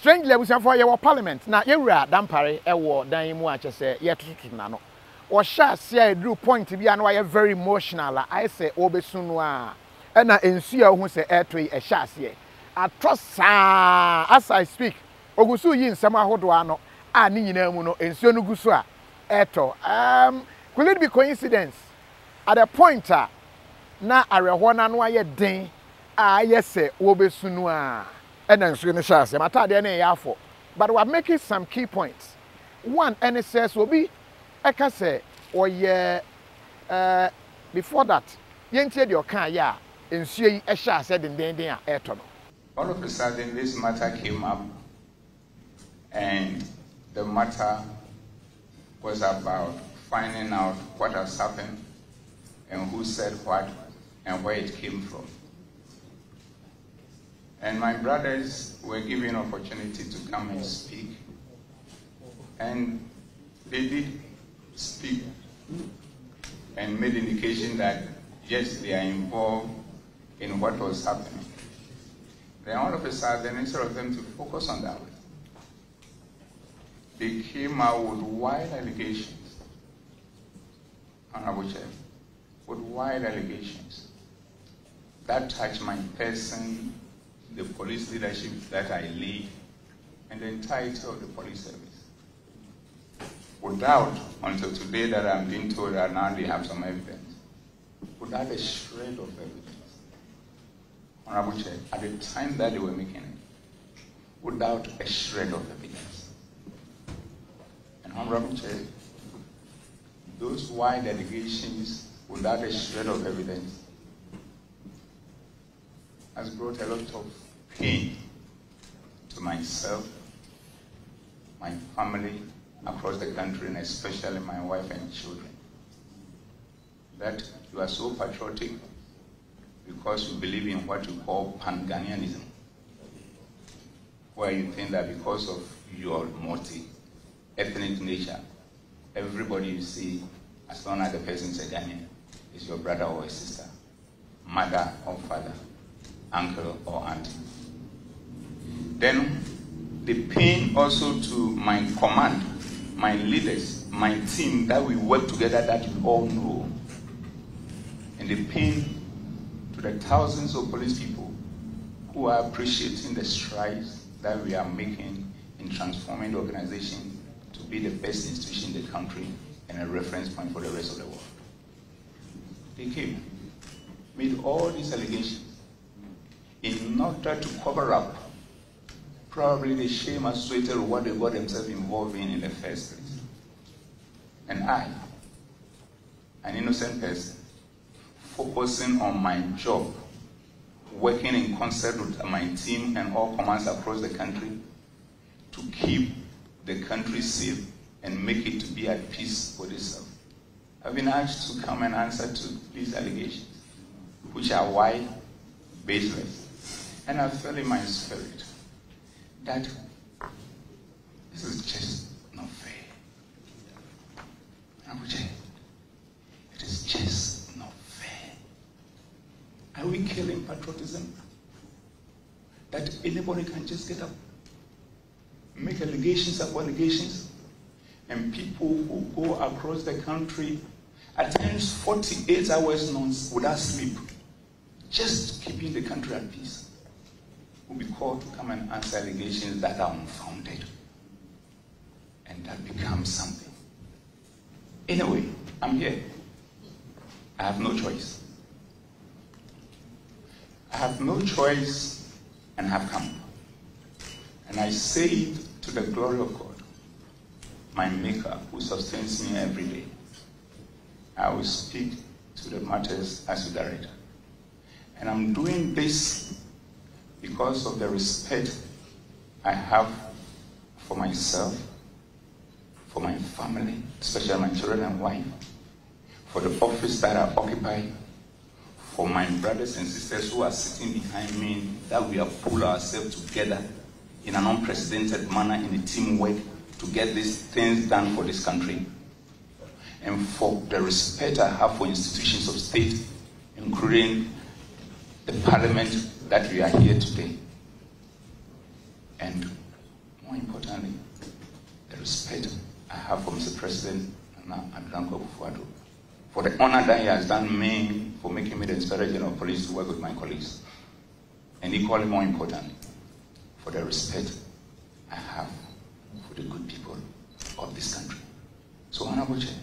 Strangely, we for your parliament. Now, you are Dampare, a war, then you watch, say, yet to nano. Or shall say, drew point to be and why very emotional. I say, Obesunwa, and I ensure who say air to a chassis. I trust, as I speak, Ogusu yin sama hodwano, and Ninamuno, and Sonugusua, Eto. Could it be coincidence? At a point, na arewana no aye den ayese Obesunwa. And then so chassis. Mata de na yafo. But we're making some key points. One, NSS will be I can say, or yeah, before that, yentie your can ya, and see a shot said in the airton. All of a sudden, this matter came up, and the matter was about finding out what has happened, and who said what, and where it came from. And my brothers were given opportunity to come and speak, and they did speak and made indication that yes, they are involved in what was happening. Then all of a sudden, instead of them to focus on that, they came out with wild allegations, Honorable Chair, with wild allegations that touch my person, the police leadership that I lead, and the entirety of the police service. Without, until today that I'm being told that now they have some evidence, without a shred of evidence. Honorable Chair, at the time that they were making it, without a shred of evidence. And Honorable Chair, those wild allegations without a shred of evidence has brought a lot of pain to myself, my family, across the country, and especially my wife and children. That you are so patriotic because you believe in what you call Pan-Ghanaianism, where you think that because of your multi-ethnic nature, everybody you see, as long as the person is a Ghanaian, is your brother or a sister, mother or father, uncle or auntie. Then the pain also to my command, my leaders, my team, that we work together, that you all know. And the pain to the thousands of police people who are appreciating the strides that we are making in transforming the organization to be the best institution in the country and a reference point for the rest of the world. They came, made all these allegations in order to cover up probably the shame associated with what they got themselves involved in the first place. And I, an innocent person, focusing on my job, working in concert with my team and all commands across the country to keep the country safe and make it to be at peace for itself. I've been asked to come and answer to these allegations, which are wide, baseless. And I felt in my spirit that this is just not fair. It is just not fair. Are we killing patriotism? That anybody can just get up, make allegations upon allegations, and people who go across the country at times 48 hours without sleep, just keeping the country at peace, will be called to come and answer allegations that are unfounded. And that becomes something. Anyway, I'm here. I have no choice. I have no choice and have come. And I say it to the glory of God, my Maker, who sustains me every day. I will speak to the matters as you direct. And I'm doing this because of the respect I have for myself, for my family, especially my children and wife, for the office that I occupy, for my brothers and sisters who are sitting behind me, that we have pulled ourselves together in an unprecedented manner in a teamwork to get these things done for this country, and for the respect I have for institutions of state, including the parliament that we are here today. And more importantly, the respect I have for Mr. President for the honor that he has done me for making me the Inspector General of Police to work with my colleagues. And equally more importantly, for the respect I have for the good people of this country. So, Honorable Chair,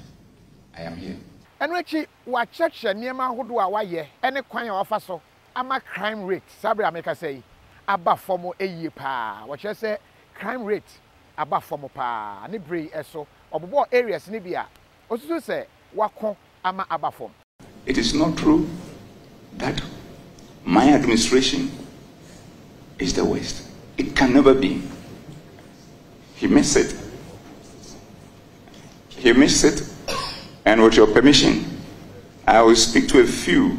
I am here. And Richie, what church Niema Hudua Waye, any quine of us, ama crime rate, Sabri America say, above formo a year pa. What you say, crime rate, above formo pa, Nibri eso, or what areas Nibia. Also say, Wako ama above form. It is not true that my administration is the worst. It can never be. He missed it. He missed it. And with your permission, I will speak to a few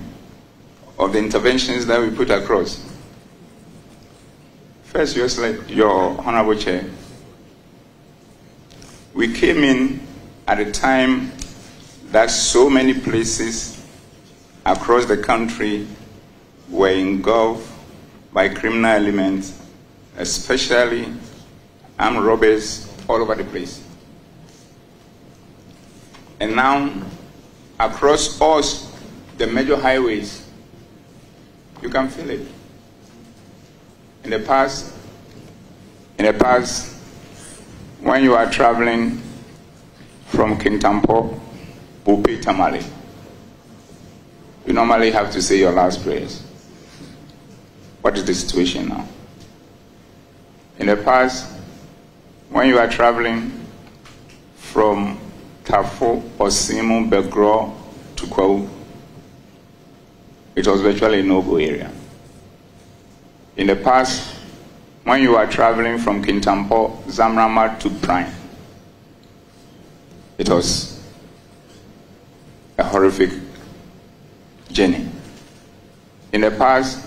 of the interventions that we put across. First, your Honorable Chair, we came in at a time that so many places across the country were engulfed by criminal elements, especially armed robbers all over the place. And now, across all the major highways, you can feel it. In the past, when you are traveling from Kintampo, Bupi, Tamale, you normally have to say your last prayers. What is the situation now? In the past, when you are traveling from Tafo, Osimu, Begro to Kwau, it was virtually a no-go area. In the past, when you are traveling from Kintampo, Zamrama to Prime, it was a horrific journey. In the past,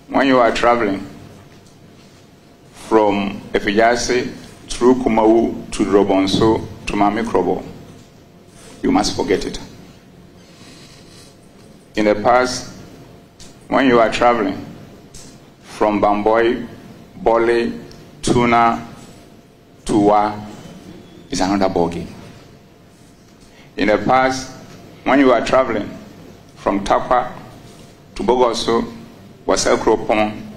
when you are traveling from Efijase through Kumau to Robonso to Mamikrobo, you must forget it. In the past, when you are traveling from Bamboy, Bole, Tuna to Wa, it's another ballgame. In the past, when you are traveling from Tapa to Bogoso, Wasel Kropon,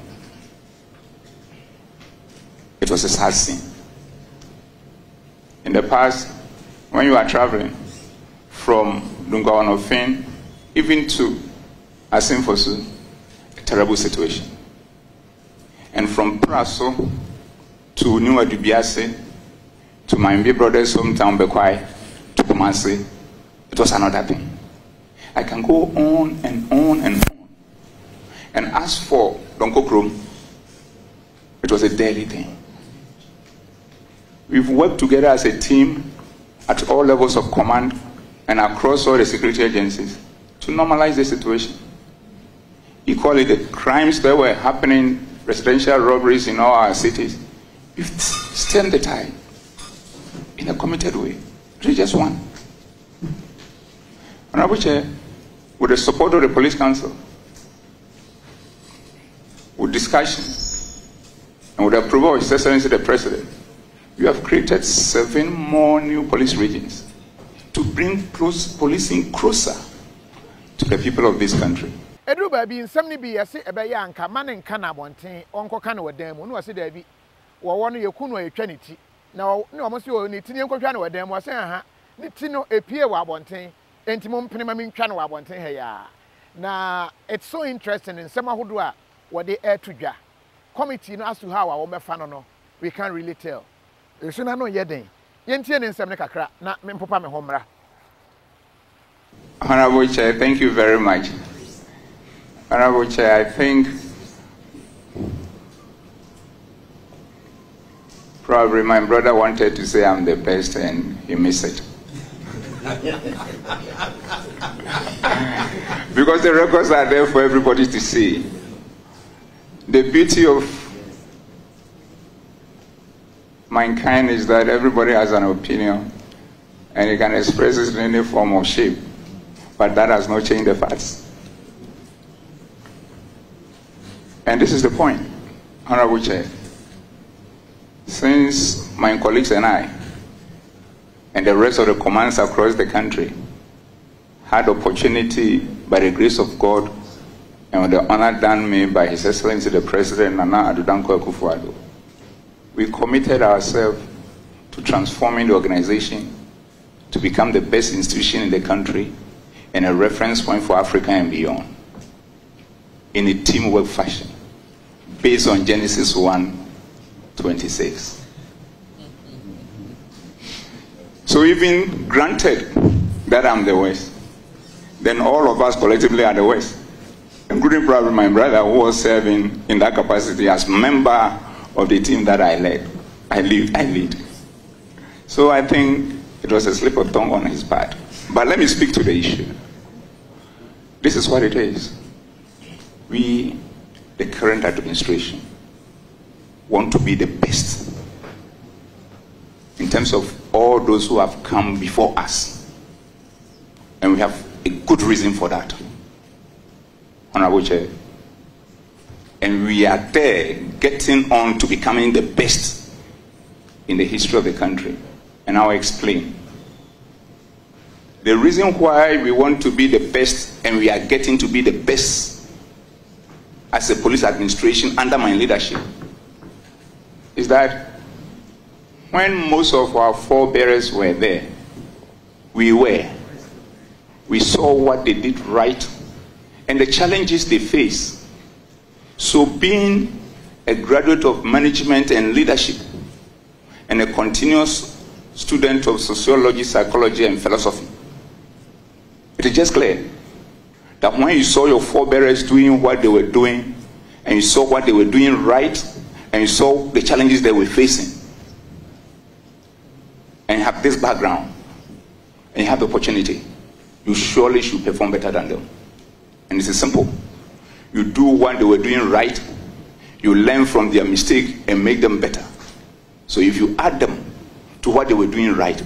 it was a sad scene. In the past, when you are traveling from Dungawanofin, even to Asimfosu, a terrible situation. And from Praso to New Adubiase, to my big brother's hometown, Bekwai, to Kumasi, it was another thing. I can go on and on and on. And as for Donkokrom, it was a daily thing. We've worked together as a team at all levels of command and across all the security agencies to normalize the situation. Equally, the crimes that were happening, residential robberies in all our cities, we've stemmed the tide in a committed way. It is just one. Honorable Chair, with the support of the Police Council, with discussion, and with the approval of His Excellency the President, we have created 7 more new police regions to bring policing closer to the people of this country. Edu baby in some be a say a bayanka, man and canna wanting, Uncle Cana with them, when was it, Debbie, or one of your kuno eternity. Now, no, Monsieur Nitinian Cocano with them was saying, Nitino a peer wanting, and Timon Pinamin Channel wanting here. Now, it's so interesting in some who do what they air to ja. Committee as to how our fan we can't really tell. You should not know yet. Yentian in some crack, not Mempopa me homra. Honorable Chair, thank you very much. Honorable Chair, I think probably my brother wanted to say I'm the best and he missed it. Because the records are there for everybody to see. The beauty of mankind is that everybody has an opinion and he can express it in any form or shape, but that has not changed the facts. And this is the point, Honorable Chair. Since my colleagues and I, and the rest of the commands across the country, had opportunity, by the grace of God, and with the honor done me by His Excellency the President, Nana Addo Dankwa Akufo-Addo, we committed ourselves to transforming the organization to become the best institution in the country and a reference point for Africa and beyond, in a teamwork fashion, based on Genesis 1:26. So even granted that I'm the West, then all of us collectively are the West, including probably my brother who was serving in that capacity as member of the team that I led. I lead. So I think it was a slip of tongue on his part. But let me speak to the issue. This is what it is. We, the current administration, want to be the best in terms of all those who have come before us. And we have a good reason for that, Honorable Chair. And we are there getting on to becoming the best in the history of the country. And I'll explain. The reason why we want to be the best and we are getting to be the best as a police administration under my leadership is that when most of our forebearers were there, we saw what they did right and the challenges they face. So being a graduate of management and leadership and a continuous student of sociology, psychology, and philosophy, it is just clear that when you saw your forebearers doing what they were doing, and you saw what they were doing right, and you saw the challenges they were facing, and you have this background, and you have the opportunity, you surely should perform better than them. And this is simple. You do what they were doing right, you learn from their mistake and make them better. So if you add them to what they were doing right,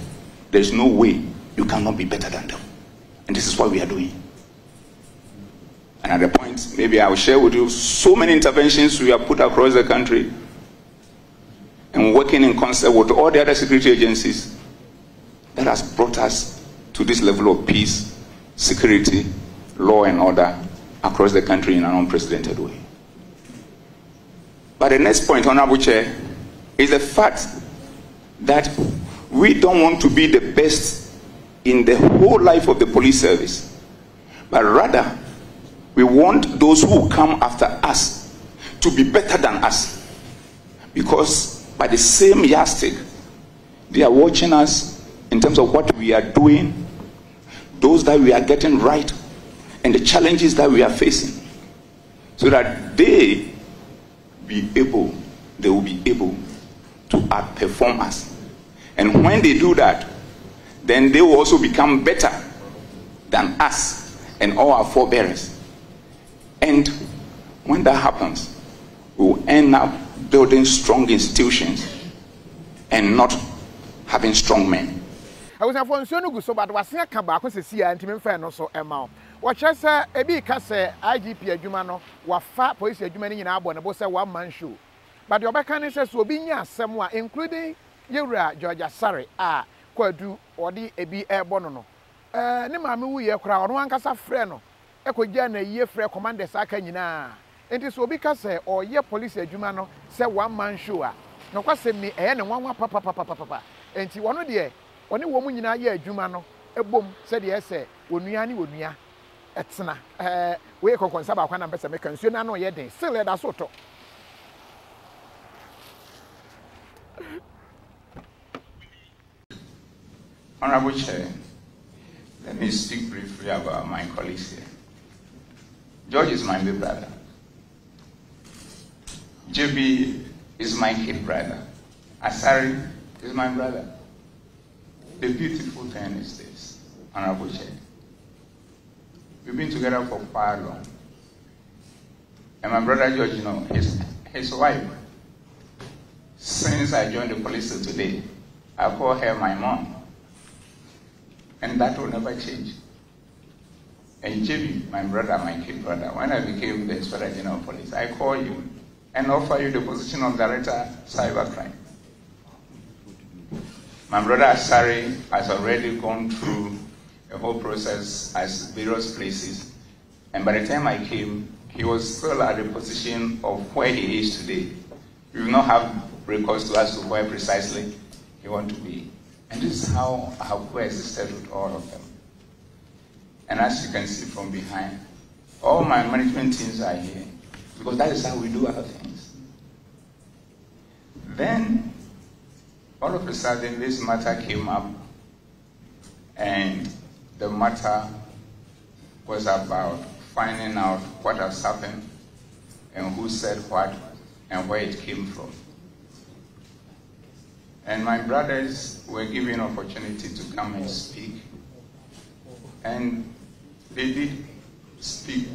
there's no way you cannot be better than them. And this is what we are doing. And at the point, maybe I'll share with you so many interventions we have put across the country and working in concert with all the other security agencies that has brought us to this level of peace, security, law and order across the country in an unprecedented way. But the next point, Honorable Chair, is the fact that we don't want to be the best in the whole life of the police service, but rather we want those who come after us to be better than us, because by the same yardstick they are watching us in terms of what we are doing, those that we are getting right, and the challenges that we are facing, so that they will be able to outperform us. And when they do that, then they will also become better than us and all our forebearers. And when that happens, we will end up building strong institutions and not having strong men. I was for Nsuonu so but was ka ba ko sesi ya ntimi mfa no so ema o wo che se ebi ka se IGP adwuma no wa fa police adwuma ni nyina abo ne bo se one man show but the obeka ne se so obi nya asem a including Yewura George Asare a kwadu odi ebi ebo no ne maame wu ye kura ono ankasa frɛ no ekogya na ye frɛ commanders aka nyina enti so obi ka se oye police adwuma no se one man show a no kwasem ni ne nwanwa papa enti wono de oni wo mu nyina ye adwuma no ebom se de ese onua ni onua etena we kokonsa ba kwa na mpese meka nsuo na no ye den still da so to Honorable Chair, let me speak briefly about my colleagues here. George is my big brother. JB is my kid brother. Asari is my brother. The beautiful thing is this, Honorable Chair. We've been together for quite long. And my brother George, you know, his wife, since I joined the police till today, I call her my mom. And that will never change. And JB, my brother, my kid brother, when I became the Inspector General of Police, I call you and offer you the position of Director Cybercrime. My brother Asari has already gone through the whole process at various places. And by the time I came, he was still at the position of where he is today. We will not have recourse to as to where precisely he wants to be. And this is how I have coexisted with all of them. And as you can see from behind, all my management teams are here, because that is how we do our things. Then, all of a sudden, this matter came up, and the matter was about finding out what has happened, and who said what, and where it came from. And my brothers were given opportunity to come and speak, and they did speak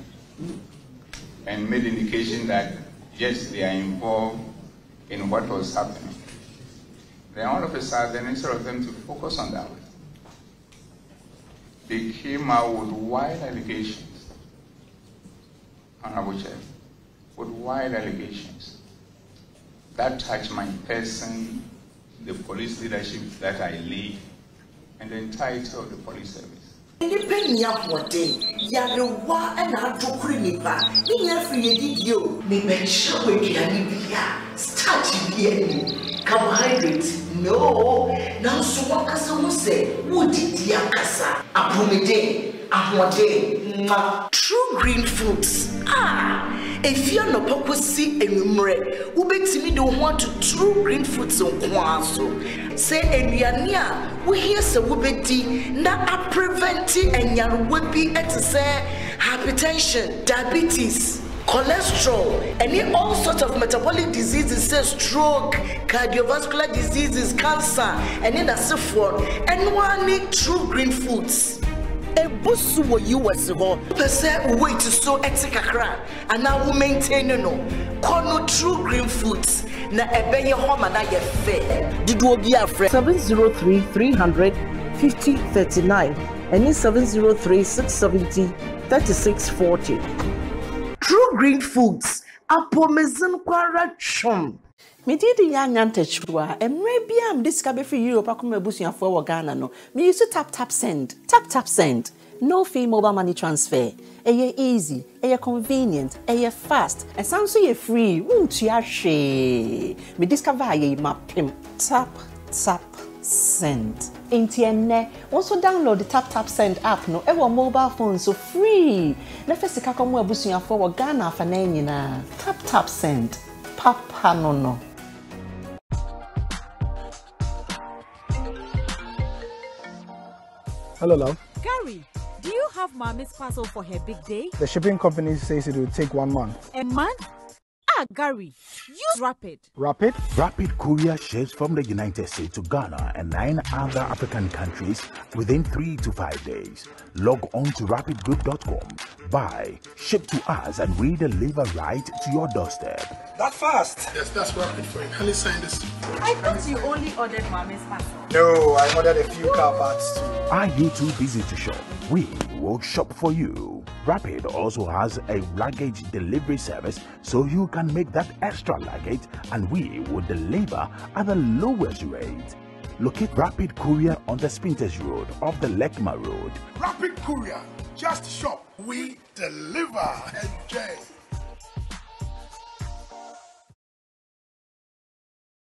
and made indication that yes, they are involved in what was happening. Then all of a sudden, instead of them to focus on that, they came out with wild allegations, Honorable Chair, with wild allegations that touch my person, the police leadership that I lead, and the entirety of the police service. Independent what day, Yawa and Adokunipa, Nia free video, maybe show it Yanibia, start here, carbohydrates, no, now so what can say, would it Yakasa, Apomide, Ahwade, true green foods, if you're not purposely enumerate, who bet me don't want to true green foods on Kwaso. Say, Eliania, we hear so wubeti, na preventing and yan would be at say hypertension, diabetes, cholesterol, and all sorts of metabolic diseases, say stroke, cardiovascular diseases, cancer, and in the so forth. And one need true green foods. A boost to US go, per se, wait to so etikakra, and now we maintain no corner true green foods. Na ebe ye home na ye fair. Did you be afraid? 703 300 5039 and 703 670 3640. True green foods. Apomezin kwara chum. Me did the young antechua, and maybe I'm discovered for Europe. I come a bush and for Ghana. No, me used to tap send, tap send. No fee mobile money transfer. Aye easy, aye convenient, aye fast, and sounds so ye free. Won't you share? Me discover aye map him. Tap send. Intienne. Also download the tap send app. No, ever mobile phone so free. Na first ka come a bush and for Ghana for na. Tap send. Papa no. Hello, love. Gary, do you have Mommy's parcel for her big day? The shipping company says it will take 1 month. A month? Gary, use Rapid. Rapid? Rapid courier ships from the United States to Ghana and 9 other African countries within 3 to 5 days. Log on to rapidgroup.com, buy, ship to us, and we deliver right to your doorstep. That fast? Yes, that's Rapid for him. Can you sign this? I thought you only ordered Mommy's parcel. No, I ordered a few car parts too. Are you too busy to shop? We will shop for you. Rapid also has a luggage delivery service, so you can make that extra luggage and we will deliver at the lowest rate. Locate Rapid Courier on the Spinters Road off the Lekma Road. Rapid Courier. Just shop. We deliver. Enjoy.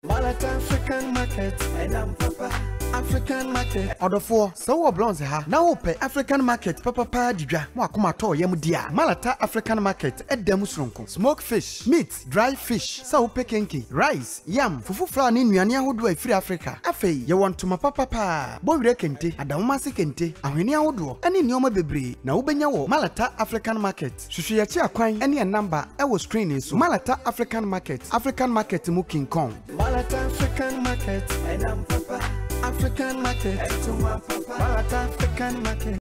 Malata African market, and I'm Papa. African market. Order for so blonze ha. Now open African market papa didwa. Mo akoma to yam dia. Malata African market edem sronko. Smoked fish, meat, dry fish, so kenke, rice, yam, fufu flour ni nnuane ahodo afiri Africa. Afei, ye want to ma papa. Bo wire kente, adamma se kente, ahwene ahodo. Ene nneoma bebre na wo benya wo Malata African market. Hwehwe ye chi akwan ene number e wo screen so. Malata African market mu King Kong. Malata African market, and I'm Papa. African market, Malata African market.